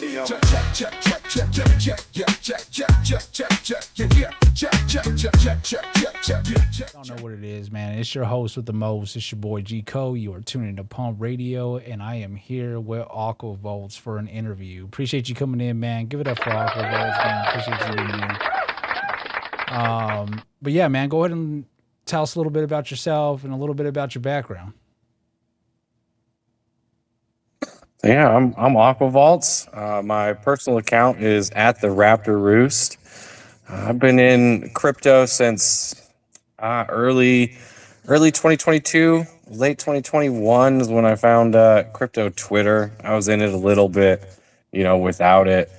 radio. Check, check, check, check, check, check, check, check, check, check, check, check, yeah, check, check, check, check, check, check, check. I don't know what it is, man. It's your host with the most. It's your boy G Co. You are tuning to Pump Radio, and I am here with Aqua Volts for an interview. Appreciate you coming in, man. Give it up for Aqua Volts, man. Appreciate you being here. But yeah, man, go ahead and tell us a little bit about yourself and a little bit about your background. Yeah, I'm Aquavolts. My personal account is at the Raptor Roost. I've been in crypto since early 2022, late 2021 is when I found crypto Twitter. I was in it a little bit, without it,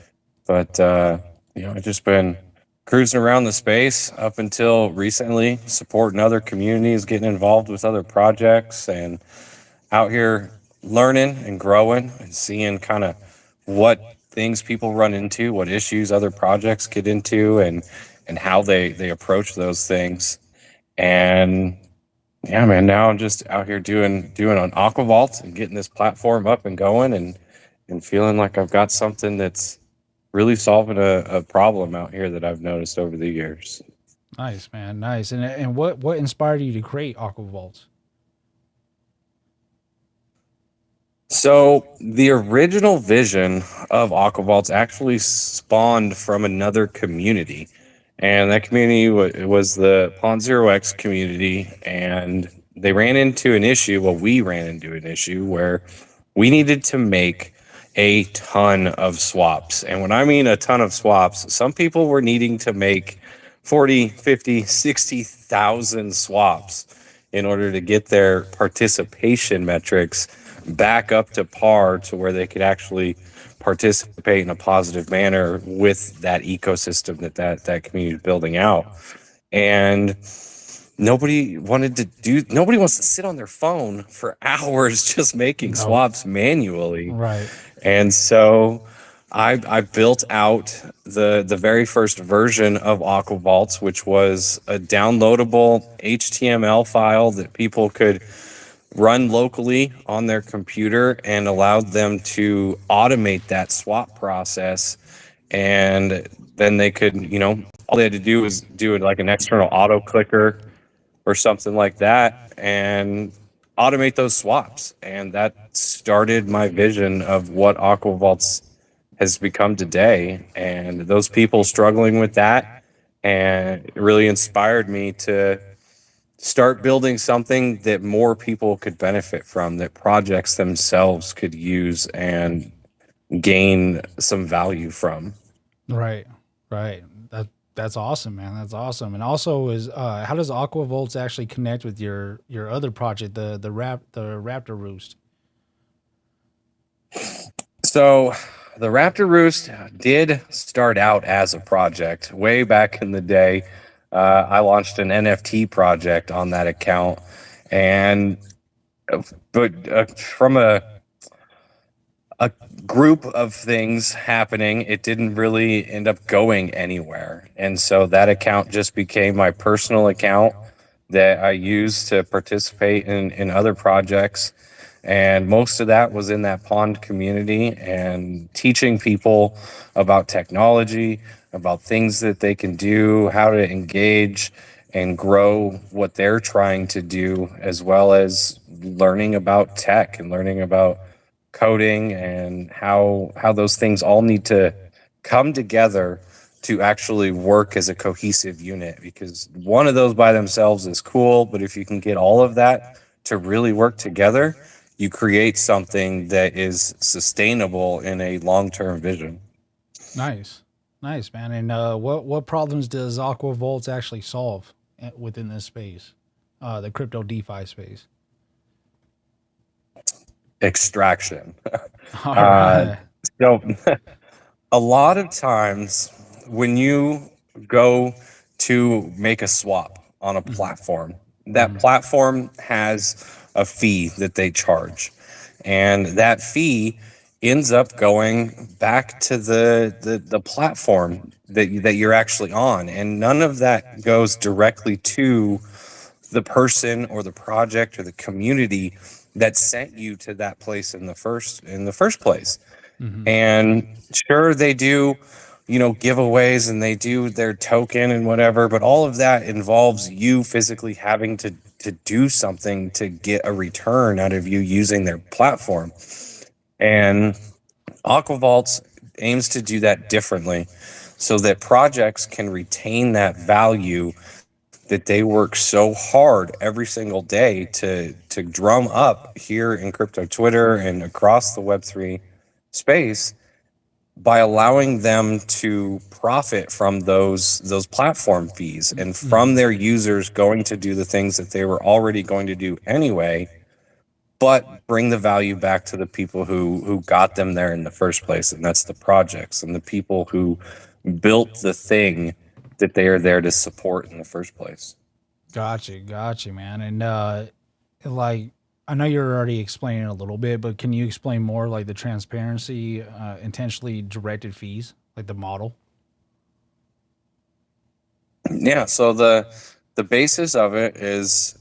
but I've just been cruising around the space up until recently, supporting other communities, getting involved with other projects, and out here learning and growing and seeing kind of what things people run into, what issues other projects get into, and how they approach those things. And yeah, man, now I'm just out here doing on Aquavault and getting this platform up and going, and feeling like I've got something that's really solving a problem out here that I've noticed over the years. Nice, man. Nice. And what inspired you to create Aqua Volts? So the original vision of Aquavolts actually spawned from another community, and that community was the Pond Zero X community, and they ran into an issue. Well, we ran into an issue where we needed to make a ton of swaps. And when I mean a ton of swaps, some people were needing to make 40, 50, 60,000 swaps in order to get their participation metrics back up to par to where they could actually participate in a positive manner with that ecosystem that community is building out. And nobody wants to sit on their phone for hours just making swaps manually. Right. And so I built out the very first version of Aquavolts, which was a downloadable HTML file that people could run locally on their computer, and allowed them to automate that swap process. And then they could, all they had to do was do it like an external auto clicker or something like that, and automate those swaps. And that started my vision of what Aquavolts has become today. And those people struggling with that, and it really inspired me to start building something that more people could benefit from, that projects themselves could use and gain some value from. Right. That's awesome, man. That's awesome. And also, is how does Aqua Volts actually connect with your other project, the Raptor Roost? So the Raptor Roost did start out as a project way back in the day. I launched an NFT project on that account, but from a group of things happening, it didn't really end up going anywhere. And so that account just became my personal account that I use to participate in other projects. And most of that was in that pond community, and teaching people about technology, about things that they can do, how to engage and grow what they're trying to do, as well as learning about tech and learning about coding and how those things all need to come together to actually work as a cohesive unit. Because one of those by themselves is cool, but if you can get all of that to really work together, you create something that is sustainable in a long-term vision. Nice, man. And what problems does Aqua Volts actually solve within this space, the crypto DeFi space? Extraction. All right. So a lot of times when you go to make a swap on a platform, that platform has a fee that they charge, and that fee ends up going back to the platform that you're actually on, and none of that goes directly to the person or the project or the community that sent you to that place in the first place. Mm-hmm. And sure, they do, giveaways and they do their token and whatever, but all of that involves you physically having to do something to get a return out of you using their platform. And Aquavolts aims to do that differently so that projects can retain that value that they work so hard every single day to drum up here in crypto Twitter and across the Web3 space, by allowing them to profit from those platform fees and from Mm-hmm. their users going to do the things that they were already going to do anyway, but bring the value back to the people who got them there in the first place, and that's the projects and the people who built the thing that they are there to support in the first place. Gotcha, man. And like, I know you're already explaining a little bit, but can you explain more, like the transparency, intentionally directed fees, like the model? Yeah, so the basis of it is,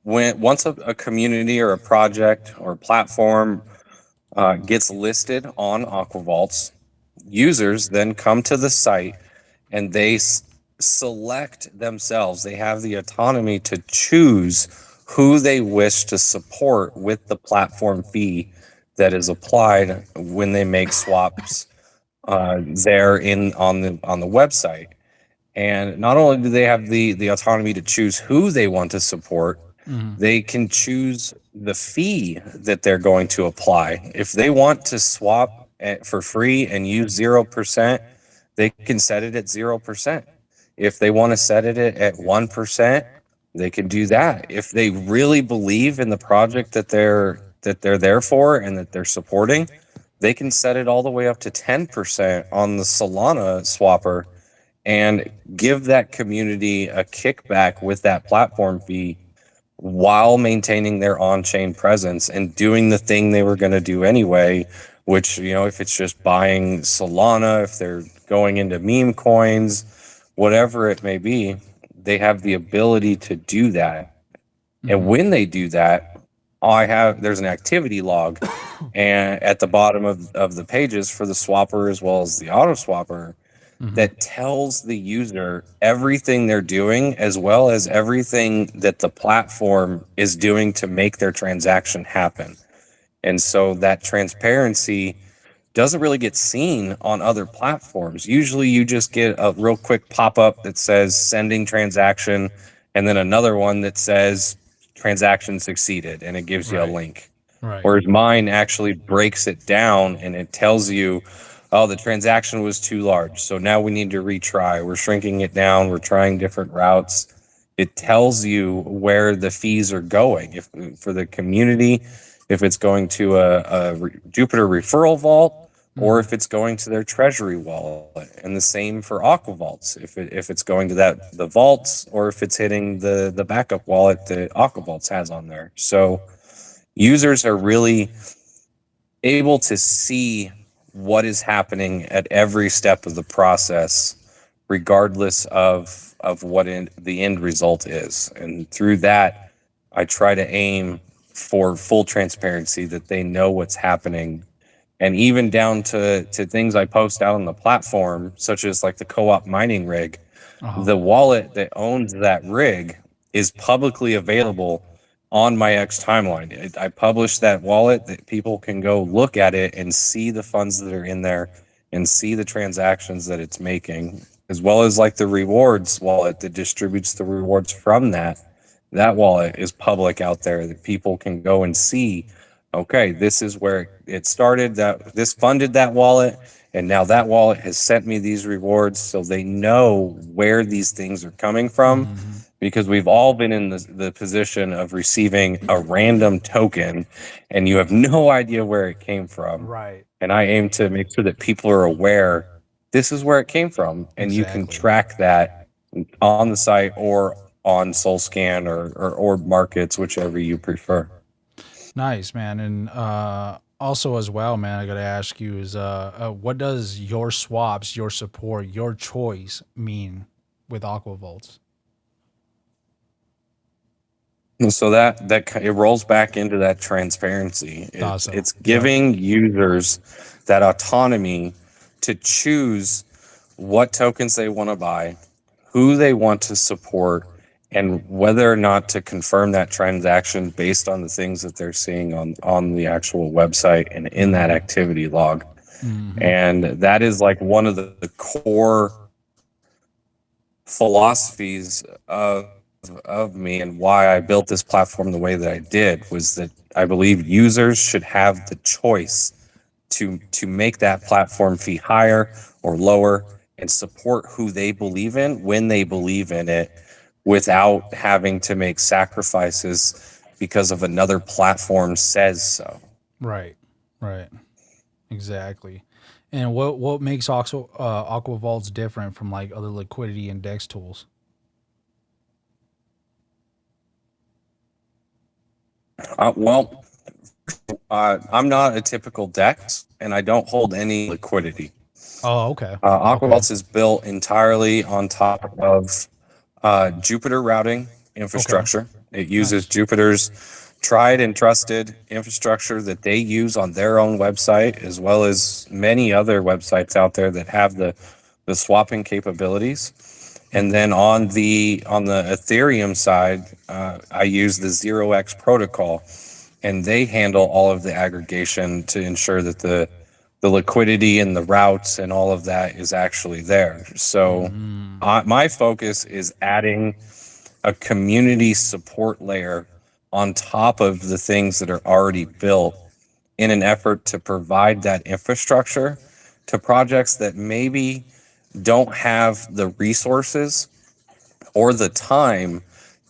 when once a community or a project or platform gets listed on Aquavolts, users then come to the site and they select themselves. They have the autonomy to choose who they wish to support with the platform fee that is applied when they make swaps there in on the website. And not only do they have the autonomy to choose who they want to support, Mm-hmm. they can choose the fee that they're going to apply. If they want to swap for free and use 0%, they can set it at 0%. If they want to set it at 1%, they can do that. If they really believe in the project that they're there for and that they're supporting, they can set it all the way up to 10% on the Solana swapper and give that community a kickback with that platform fee while maintaining their on-chain presence and doing the thing they were going to do anyway, which, if it's just buying Solana, if they're going into meme coins, whatever it may be, they have the ability to do that. And Mm-hmm. when they do that, there's an activity log and at the bottom of the pages for the swapper as well as the auto swapper, Mm-hmm. that tells the user everything they're doing as well as everything that the platform is doing to make their transaction happen. And so that transparency doesn't really get seen on other platforms. Usually you just get a real quick pop-up that says sending transaction and then another one that says transaction succeeded and it gives you a Right. link. Right. Whereas mine actually breaks it down and it tells you, oh, the transaction was too large. So now we need to retry. We're shrinking it down. We're trying different routes. It tells you where the fees are going. If for the community, if it's going to a Jupiter referral vault, or Mm-hmm. if it's going to their treasury wallet, and the same for Aqua Vaults. If it's going to the vaults, or if it's hitting the backup wallet that Aqua Vaults has on there. So users are really able to see what is happening at every step of the process, regardless of what the end result is. And through that, I try to aim for full transparency, that they know what's happening, and even down to things I post out on the platform, such as like the co-op mining rig. Uh-huh. The wallet that owns that rig is publicly available on my X timeline. I publish that wallet that people can go look at it and see the funds that are in there and see the transactions that it's making, as well as like the rewards wallet that distributes the rewards from that. That wallet is public out there that people can go and see. Okay, this is where it started. That this funded that wallet, and now that wallet has sent me these rewards, so they know where these things are coming from, Mm-hmm. because we've all been in the position of receiving a random token and you have no idea where it came from. Right. And I aim to make sure that people are aware this is where it came from, and you can Exactly. track that on the site or on SoulScan or markets, whichever you prefer. Nice, man. And also as well, man, I gotta ask you is what does your swaps, your support, your choice mean with Aqua Volts? So it rolls back into that transparency. Thought It's so. it's Yep. giving users that autonomy to choose what tokens they want to buy, who they want to support, and whether or not to confirm that transaction based on the things that they're seeing on the actual website and in that Mm-hmm. activity log. Mm-hmm. And that is like one of the core philosophies of me and why I built this platform the way that I did was that I believe users should have the choice to make that platform fee higher or lower and support who they believe in when they believe in it without having to make sacrifices because of another platform says so. Right. Right. Exactly. And what makes Aqua Vaults different from like other liquidity index tools? Well, I'm not a typical DEX and I don't hold any liquidity. Oh, okay. Okay. Aquavaults is built entirely on top of Jupiter routing Okay. infrastructure. It uses Nice. Jupiter's tried and trusted infrastructure that they use on their own website, as well as many other websites out there that have the swapping capabilities. And Mm-hmm. then on the Ethereum side, I use the 0x protocol, and they handle all of the aggregation to ensure that the liquidity and the routes and all of that is actually there. So Mm-hmm. my focus is adding a community support layer on top of the things that are already built in an effort to provide that infrastructure to projects that maybe don't have the resources or the time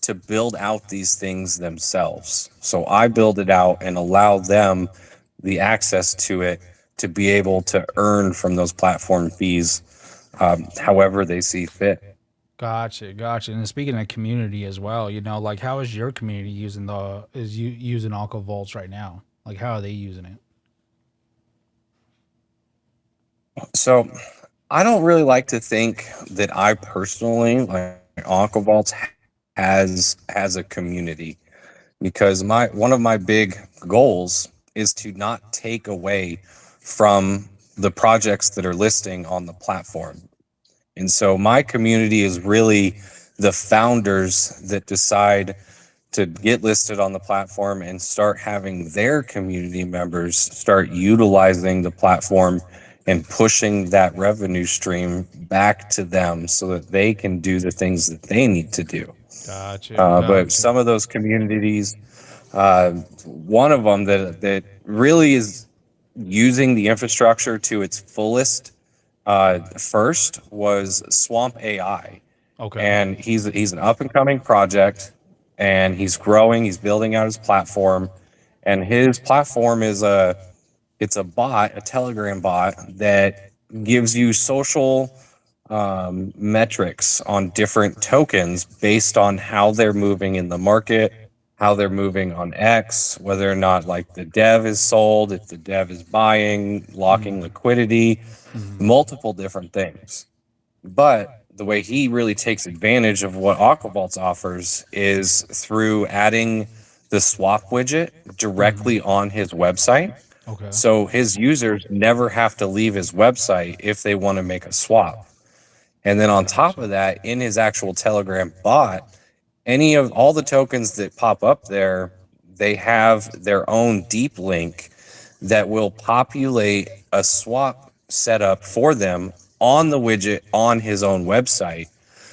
to build out these things themselves. So I build it out and allow them the access to it to be able to earn from those platform fees however they see fit. Gotcha, gotcha. And speaking of community as well, like how is your community using using Aqua Vaults right now? Like how are they using it? So I don't really like to think that I personally like Aquavaults has a community because my one of my big goals is to not take away from the projects that are listing on the platform. And so my community is really the founders that decide to get listed on the platform and start having their community members start utilizing the platform and pushing that revenue stream back to them so that they can do the things that they need to do. Gotcha, But gotcha. some of those communities, one of them that really is using the infrastructure to its fullest first was Swamp AI, Okay. and he's an up and coming project, and he's growing. He's building out his platform, and his platform is it's a bot, a Telegram bot that gives you social metrics on different tokens based on how they're moving in the market, how they're moving on X, whether or not like the dev is sold, if the dev is buying, locking Mm-hmm. liquidity, Mm-hmm. multiple different things. But the way he really takes advantage of what Aquavolts offers is through adding the swap widget Mm-hmm. directly on his website. Okay. So his users never have to leave his website if they want to make a swap. And then on top Gotcha. of that, in his actual Telegram bot, any of all the tokens that pop up there, they have their own deep link that will populate a swap setup for them on the widget on his own website.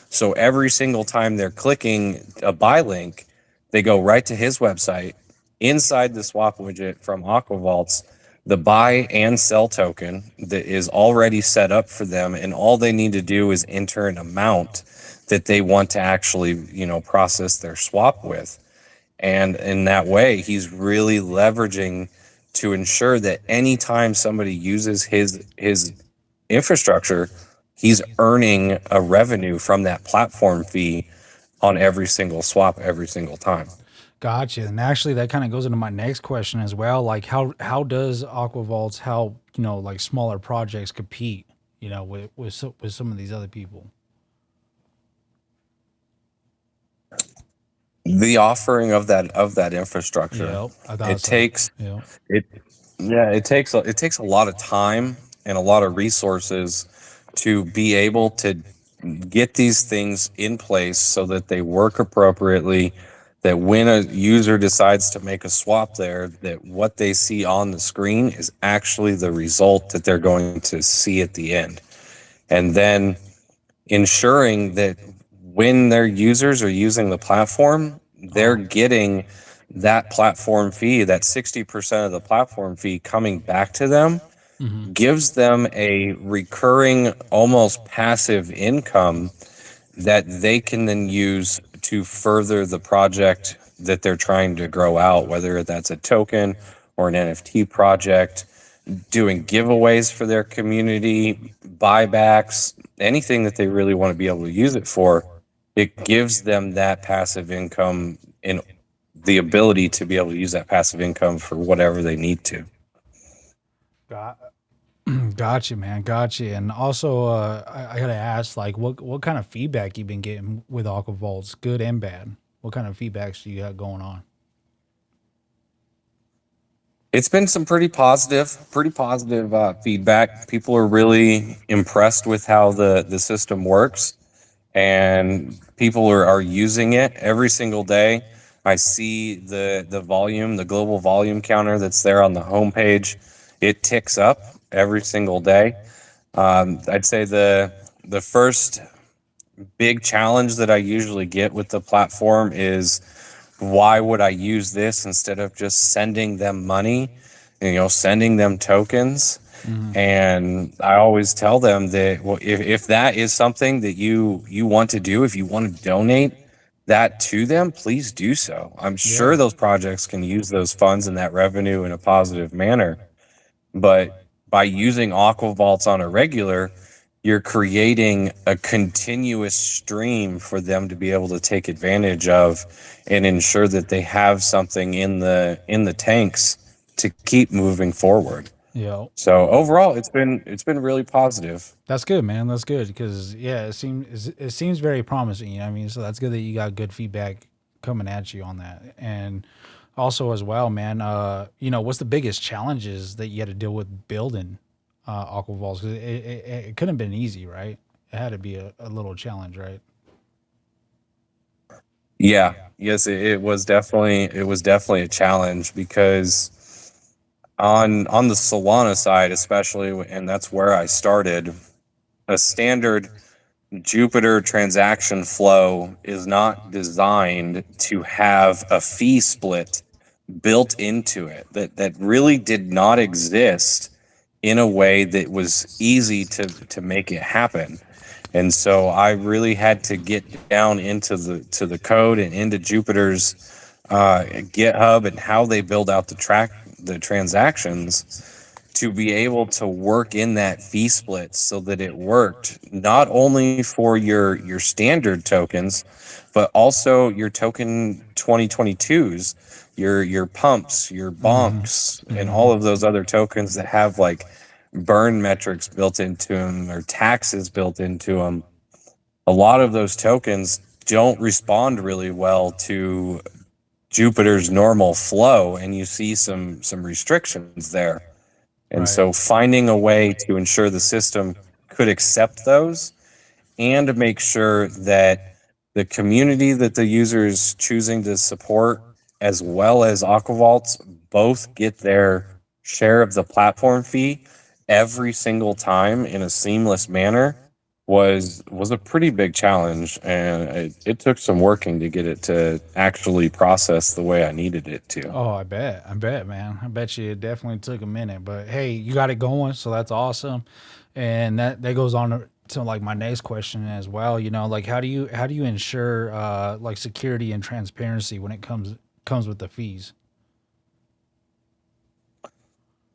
So every single time they're clicking a buy link, they go right to his website. Inside the swap widget from Aquavaults, the buy and sell token that is already set up for them, and all they need to do is enter an amount that they want to actually, process their swap with. And in that way, he's really leveraging to ensure that anytime somebody uses his infrastructure, he's earning a revenue from that platform fee on every single swap every single time. Gotcha. And actually, that kind of goes into my next question as well. Like, how does Aqua Vaults help like smaller projects compete? With some of these other people. The offering of that infrastructure, Yep, I thought it so. takes Yep. it yeah, it takes a lot of time and a lot of resources to be able to get these things in place so that they work appropriately, that when a user decides to make a swap there, that what they see on the screen is actually the result that they're going to see at the end. And then ensuring that when their users are using the platform, they're Uh-huh. getting that platform fee, that 60% of the platform fee coming back to them, Hmm. gives them a recurring, almost passive income that they can then use to further the project that they're trying to grow out, whether that's a token or an NFT project, doing giveaways for their community, buybacks, anything that they really want to be able to use it for. It gives them that passive income and the ability to be able to use that passive income for whatever they need to. Got Gotcha, man. Gotcha. And also, I gotta ask, like, what kind of feedback you been getting with Aqua Vaults, good and bad? What kind of feedbacks do you got going on? It's been some pretty positive feedback. People are really impressed with how the system works, and people are using it every single day. I see the volume, the global volume counter that's there on the homepage. It ticks up every single day. I'd say the first big challenge that I usually get with the platform is why would I use this instead of just sending them money, sending them tokens? Hmm. And I always tell them that, well, if that is something that you want to do, if you want to donate that to them, please do so. I'm sure Yeah. those projects can use those funds and that revenue in a positive manner. But by using Aqua Vaults on a regular, you're creating a continuous stream for them to be able to take advantage of and ensure that they have something in the tanks to keep moving forward. Yeah. So overall, it's been really positive. That's good, man. That's good because yeah, it seems very promising. You know what I mean? So that's good that you got good feedback coming at you on that, and also as well, man. What's the biggest challenges that you had to deal with building Aqua Vaults? 'Cause it couldn't have been easy, right? It had to be a little challenge, right? Yeah, yes, it was definitely a challenge because on the Solana side, especially, and that's where I started, a standard Jupiter transaction flow is not designed to have a fee split built into it. That really did not exist in a way that was easy to make it happen. And so I really had to get down into the code and into Jupiter's GitHub and how they build out the transactions to be able to work in that fee split so that it worked not only for your standard tokens, but also your token 2022s, your pumps, your Mm-hmm. bonks, and Mm-hmm. all of those other tokens that have like burn metrics built into them or taxes built into them. A lot of those tokens don't respond really well to Jupiter's normal flow, and you see some restrictions there. And Right. so finding a way to ensure the system could accept those and make sure that the community that the user is choosing to support, as well as Aquavolts, both get their share of the platform fee every single time in a seamless manner was a pretty big challenge, and it took some working to get it to actually process the way I needed it to. Oh, I bet. I bet, man. I bet you it definitely took a minute, but hey, you got it going, so that's awesome. And that goes on to like my next question as well. Like how do you ensure like security and transparency when it comes with the fees?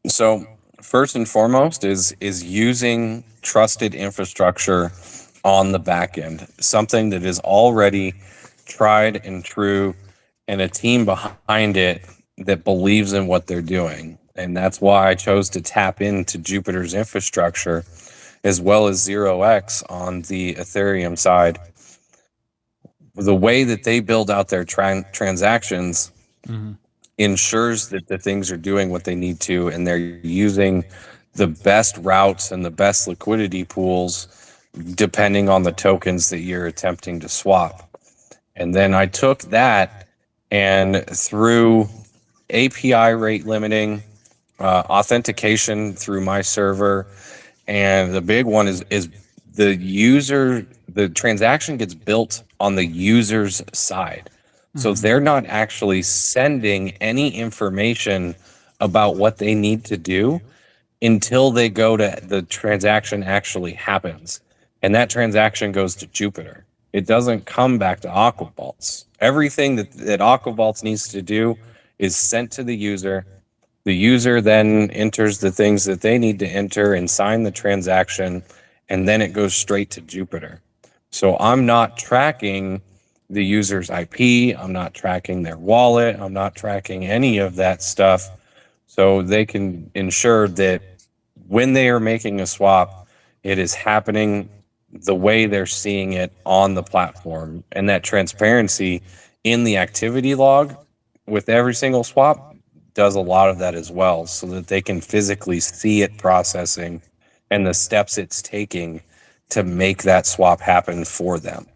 So first and foremost is using trusted infrastructure on the back end, something that is already tried and true, and a team behind it that believes in what they're doing. And that's why I chose to tap into Jupiter's infrastructure as well as 0x on the Ethereum side. the way that they build out their transactions Mm-hmm. ensures that the things are doing what they need to, and they're using the best routes and the best liquidity pools depending on the tokens that you're attempting to swap. And then I took that and through API rate limiting, authentication through my server, and the big one is the transaction gets built on the user's side. So Mm-hmm. they're not actually sending any information about what they need to do until they go to the transaction actually happens. And that transaction goes to Jupiter. It doesn't come back to Aquavolts. Everything that Aquavolts needs to do is sent to the user. The user then enters the things that they need to enter and sign the transaction, and then it goes straight to Jupiter. So I'm not tracking the user's IP, I'm not tracking their wallet, I'm not tracking any of that stuff. So they can ensure that when they are making a swap, it is happening the way they're seeing it on the platform. And that transparency in the activity log with every single swap does a lot of that as well, so that they can physically see it processing and the steps it's taking to make that swap happen for them.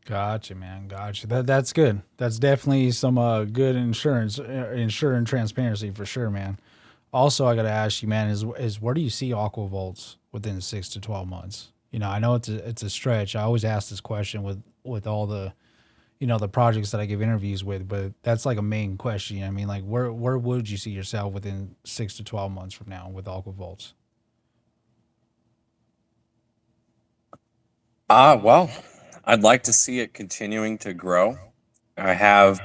Gotcha, man. Gotcha. That's good. That's definitely some good insurance transparency for sure, man. Also, I gotta ask you, man, is where do you see Aquavolts within 6 to 12 months? I know it's a stretch. I always ask this question with all the the projects that I give interviews with, but that's like a main question. I mean, like where would you see yourself within 6 to 12 months from now with Aquavolts? Well, I'd like to see it continuing to grow. I have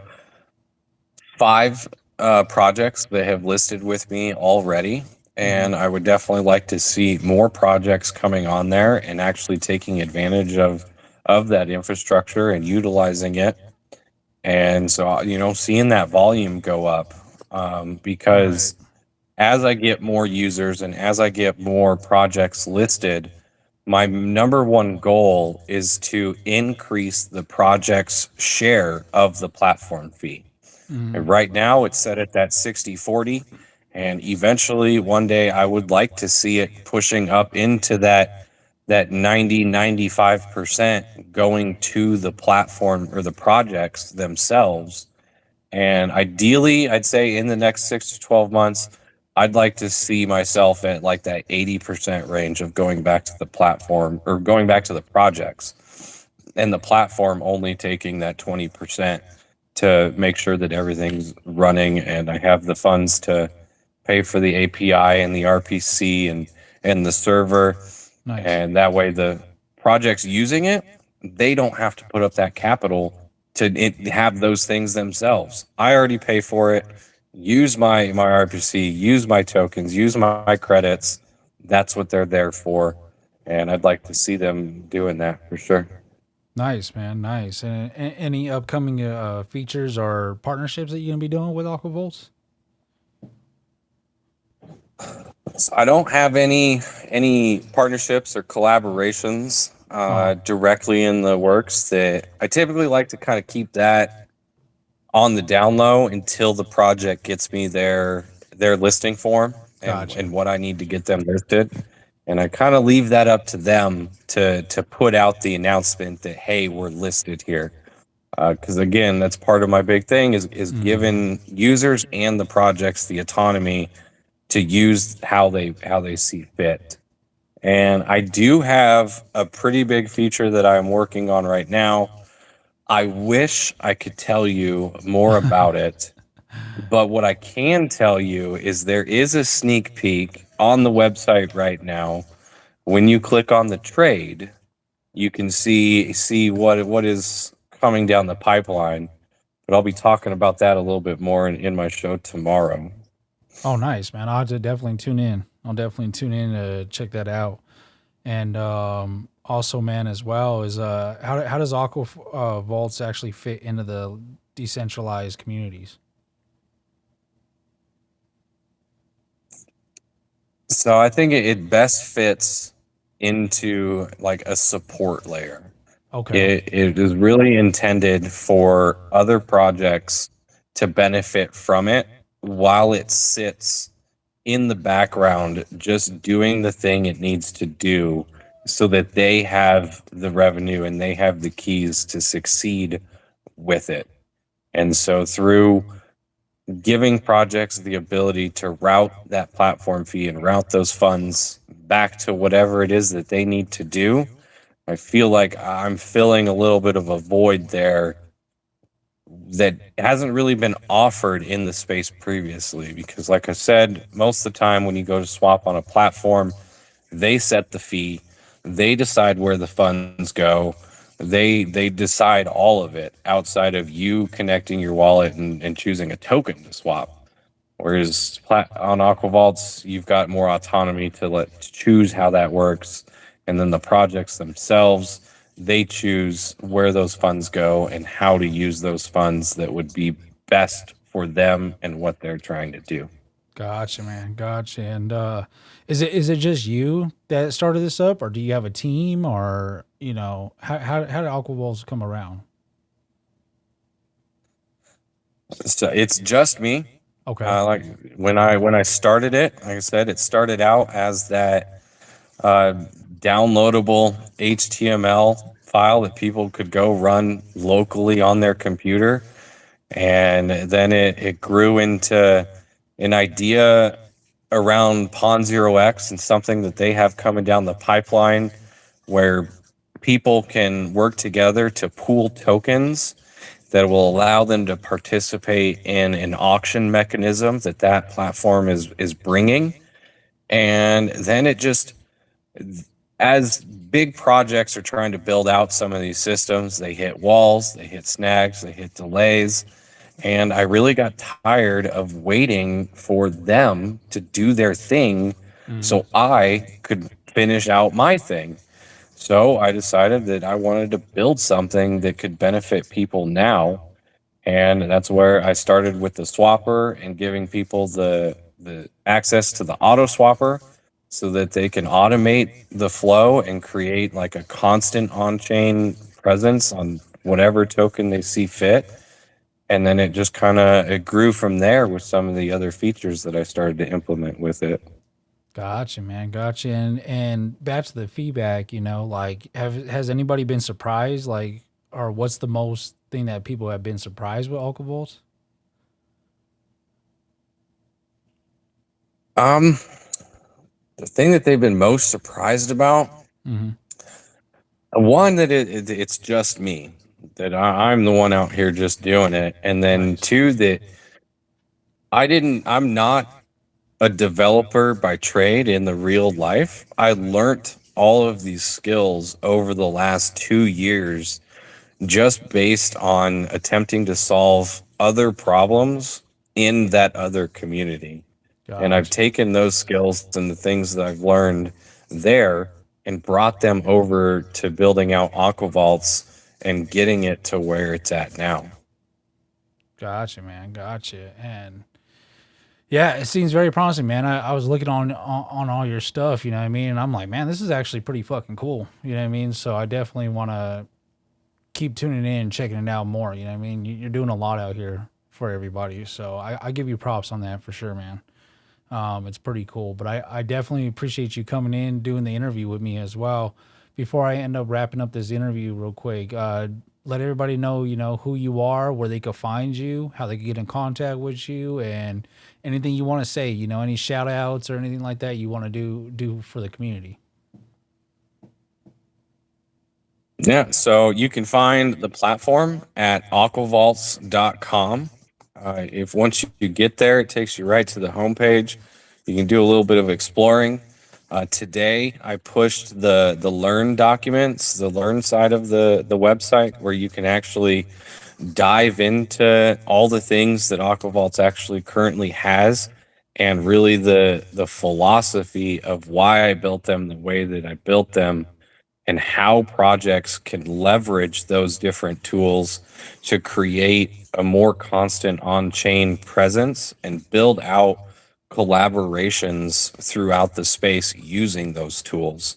5 projects that have listed with me already, Mm-hmm. and I would definitely like to see more projects coming on there and actually taking advantage of that infrastructure and utilizing it. And so, seeing that volume go up, Right. because as I get more users and as I get more projects listed, my number one goal is to increase the project's share of the platform fee. Mm-hmm. And right now it's set at that 60/40. And eventually one day I would like to see it pushing up into that 90-95% going to the platform or the projects themselves. And ideally, I'd say in the next 6 to 12 months, I'd like to see myself at like that 80% range of going back to the platform or going back to the projects, and the platform only taking that 20% to make sure that everything's running and I have the funds to pay for the API and the RPC and the server. Nice. And that way the projects using it, they don't have to put up that capital to have those things themselves. I already pay for it. Use my RPC, use my tokens, use my credits. That's what they're there for. And I'd like to see them doing that for sure. Nice, man. Nice. And any upcoming features or partnerships that you're gonna be doing with Aquavolts? So I don't have any partnerships or collaborations Uh, directly in the works. That I typically like to kind of keep that on the down low until the project gets me their listing form and gotcha. what I need to get them listed. And I kind of leave that up to them to put out the announcement that hey, we're listed here. Because again, that's part of my big thing is Mm-hmm. giving users and the projects the autonomy to use how they see fit. And I do have a pretty big feature that I'm working on right now. I wish I could tell you more about it, but what I can tell you is there is a sneak peek on the website right now. When you click on the trade, you can see what is coming down the pipeline. But I'll be talking about that a little bit more in my show tomorrow. Oh, nice, man. I'll have to definitely tune in. I'll definitely tune in to check that out. And also, man, as well is how does Aqua Vaults actually fit into the decentralized communities? So I think it best fits into like a support layer. Okay. It is really intended for other projects to benefit from it while it sits in the background, just doing the thing it needs to do so that they have the revenue and they have the keys to succeed with it. And so through giving projects the ability to route that platform fee and route those funds back to whatever it is that they need to do, I feel like I'm filling a little bit of a void there that hasn't really been offered in the space previously. Because, like I said, most of the time when you go to swap on a platform, they set the fee, they decide where the funds go, they decide all of it outside of you connecting your wallet and choosing a token to swap. Whereas on Aquavolts, you've got more autonomy to choose how that works, and then the projects themselves, they choose where those funds go and how to use those funds that would be best for them and what they're trying to do. Gotcha, man. Gotcha. And is it just you that started this up, or do you have a team, or how did Aqua Balls come around? So it's just me. Okay. Like when I started it, like I said, it started out as that uh, downloadable HTML file that people could go run locally on their computer. And then it grew into an idea around Pond Zero X and something that they have coming down the pipeline where people can work together to pool tokens that will allow them to participate in an auction mechanism that platform is bringing. And then it just, as big projects are trying to build out some of these systems, they hit walls, they hit snags, they hit delays. And I really got tired of waiting for them to do their thing Hmm. so I could finish out my thing. So I decided that I wanted to build something that could benefit people now, and that's where I started with the swapper and giving people the access to the auto swapper so that they can automate the flow and create like a constant on-chain presence on whatever token they see fit. And then it just kind of it grew from there with some of the other features that I started to implement with it. Gotcha, man. Gotcha. And back to the feedback, like has anybody been surprised, like, or what's the most thing that people have been surprised with Aqua Balls? Um, the thing that they've been most surprised about, Mm-hmm. one, that it's just me, that I'm the one out here just doing it, and then Nice. two, that I'm not a developer by trade in the real life. I learned all of these skills over the last 2 years just based on attempting to solve other problems in that other community. And I've Gotcha. taken those skills and the things that I've learned there and brought them over to building out Aquavolts and getting it to where it's at now. Gotcha, man. Gotcha. And yeah, it seems very promising, man. I was looking on all your stuff, you know what I mean? And I'm like, man, this is actually pretty fucking cool. You know what I mean? So I definitely want to keep tuning in and checking it out more. You know what I mean? You're doing a lot out here for everybody. So I give you props on that for sure, man. It's pretty cool. But I definitely appreciate you coming in, doing the interview with me as well. Before I end up wrapping up this interview real quick, let everybody know, who you are, where they could find you, how they can get in contact with you, and anything you want to say, any shout outs or anything like that you want to do for the community. Yeah, so you can find the platform at aquavolts.com. If once you get there, it takes you right to the homepage. You can do a little bit of exploring. Today, I pushed the learn documents, the learn side of the website, where you can actually dive into all the things that Aquavolts actually currently has, and really the philosophy of why I built them the way that I built them, and how projects can leverage those different tools to create a more constant on-chain presence and build out collaborations throughout the space using those tools.